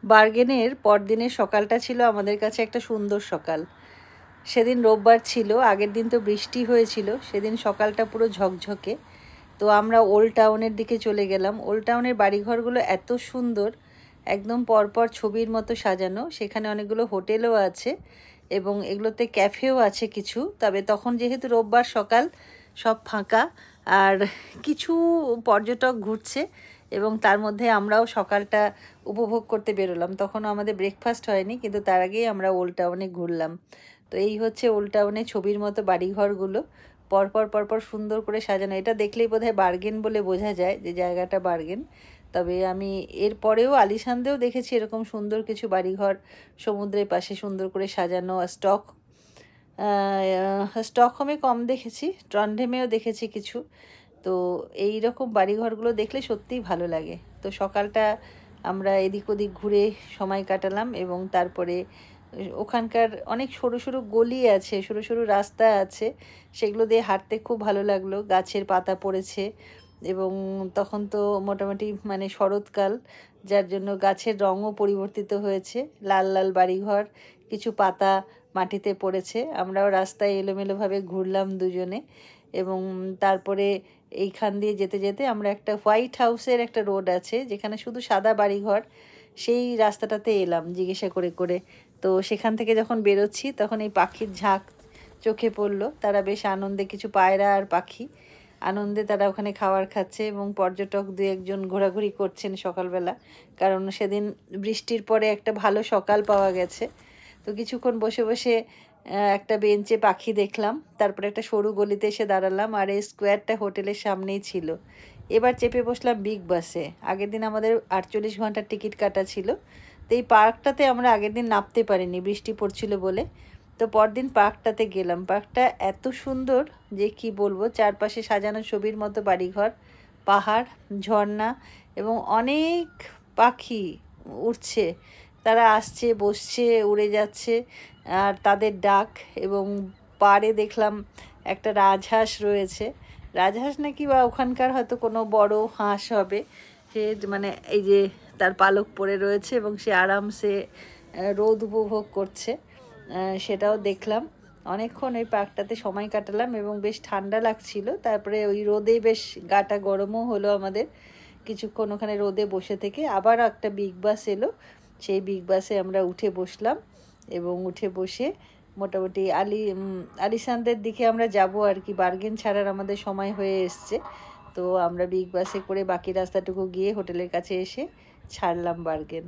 বার্গেনের পরদিনের সকালটা ছিল আমাদের কাছে একটা সুন্দর সকাল। সেদিন রোববার ছিল, আগের দিন তো বৃষ্টি হয়েছিল, সেদিন সকালটা পুরো ঝকঝকে। তো আমরা ওল্ড টাউনের দিকে চলে গেলাম। ওল্ড টাউনের বাড়িঘরগুলো এত সুন্দর, একদম পরপর ছবির মতো সাজানো। সেখানে অনেকগুলো হোটেলও আছে এবং এগুলোতে ক্যাফেও আছে কিছু। তবে তখন যেহেতু রোববার সকাল, সব ফাঁকা, আর কিছু পর্যটক ঘুরছে এবং তার মধ্যে আমরাও সকালটা উপভোগ করতে বেরোলাম। তখনও আমাদের ব্রেকফাস্ট হয়নি, কিন্তু তার আগেই আমরা ওল্ড টাউনে ঘুরলাম। তো এই হচ্ছে ওল্ড টাউনে ছবির মতো বাড়িঘরগুলো, পরপর পরপর সুন্দর করে সাজানো। এটা দেখলেই বোধহয় বার্গেন বলে বোঝা যায় যে জায়গাটা বার্গেন। তবে আমি এর পরেও আলিশানতেও দেখেছি এরকম সুন্দর কিছু বাড়িঘর, সমুদ্রের পাশে সুন্দর করে সাজানো। স্টকহোমে কম দেখেছি, ট্রন্ডহেমেও দেখেছি কিছু। তো এই রকম বাড়িঘরগুলো দেখলে সত্যিই ভালো লাগে। তো সকালটা আমরা এদিক ওদিক ঘুরে সময় কাটালাম এবং তারপরে ওখানকার অনেক সরু সরু গলি আছে, সরু সরু রাস্তা আছে, সেগুলো দিয়ে হাঁটতে খুব ভালো লাগলো। গাছের পাতা পড়েছে এবং তখন তো মোটামুটি মানে শরৎকাল, যার জন্য গাছের রঙও পরিবর্তিত হয়েছে। লাল লাল বাড়িঘর, কিছু পাতা মাটিতে পড়েছে। আমরাও রাস্তায় এলোমেলোভাবে ঘুরলাম দুজনে এবং তারপরে এইখান দিয়ে যেতে যেতে আমরা একটা হোয়াইট হাউসের একটা রোড আছে যেখানে শুধু সাদা বাড়িঘর, সেই রাস্তাটাতে এলাম জিজ্ঞাসা করে করে। তো সেখান থেকে যখন বেরোচ্ছি তখন এই পাখির ঝাঁক চোখে পড়লো। তারা বেশ আনন্দে, কিছু পায়রা আর পাখি আনন্দে তারা ওখানে খাবার খাচ্ছে এবং পর্যটক দু একজন ঘোরাঘুরি করছেন সকালবেলা, কারণ সেদিন বৃষ্টির পরে একটা ভালো সকাল পাওয়া গেছে। তো কিছুক্ষণ বসে বসে একটা বেঞ্চে পাখি দেখলাম, তারপরে একটা সরু গলিতে এসে দাঁড়ালাম, আর এই স্কোয়ারটা হোটেলের সামনেই ছিল। এবার চেপে বসলাম বিগ বাসে। আগের দিন আমাদের 48 ঘন্টার টিকিট কাটা ছিল। তো এই পার্কটাতে আমরা আগের দিন নামতে পারিনি, বৃষ্টি পড়ছিল বলে। তো পরদিন পার্কটাতে গেলাম। পার্কটা এত সুন্দর যে কি বলবো, চারপাশে সাজানো ছবির মতো বাড়িঘর, পাহাড়, ঝর্ণা এবং অনেক পাখি উড়ছে। তারা আসছে, বসছে, উড়ে যাচ্ছে, আর তাদের ডাক। এবং পাড়ে দেখলাম একটা রাজহাঁস রয়েছে। রাজহাঁস নাকি বা ওখানকার হয়তো কোনো বড় হাঁস হবে। সে মানে এই যে তার পালক পড়ে রয়েছে এবং সে আরামসে রোদ উপভোগ করছে, সেটাও দেখলাম। অনেকক্ষণ ওই পার্কটাতে সময় কাটালাম এবং বেশ ঠান্ডা লাগছিল। তারপরে ওই রোদে বেশ গাটা গরমও হলো আমাদের। কিছুক্ষণ ওখানে রোদে বসে থেকে আবার একটা বিগ বাস এলো, সেই বিগ বাসে আমরা উঠে বসলাম এবং উঠে বসে মোটামুটি আলিশানদের দিকে আমরা যাব আর কি। বার্গেন ছাড়ার আমাদের সময় হয়ে এসছে। তো আমরা বিগ বাসে করে বাকি রাস্তাটুকু গিয়ে হোটেলের কাছে এসে ছাড়লাম বার্গেন।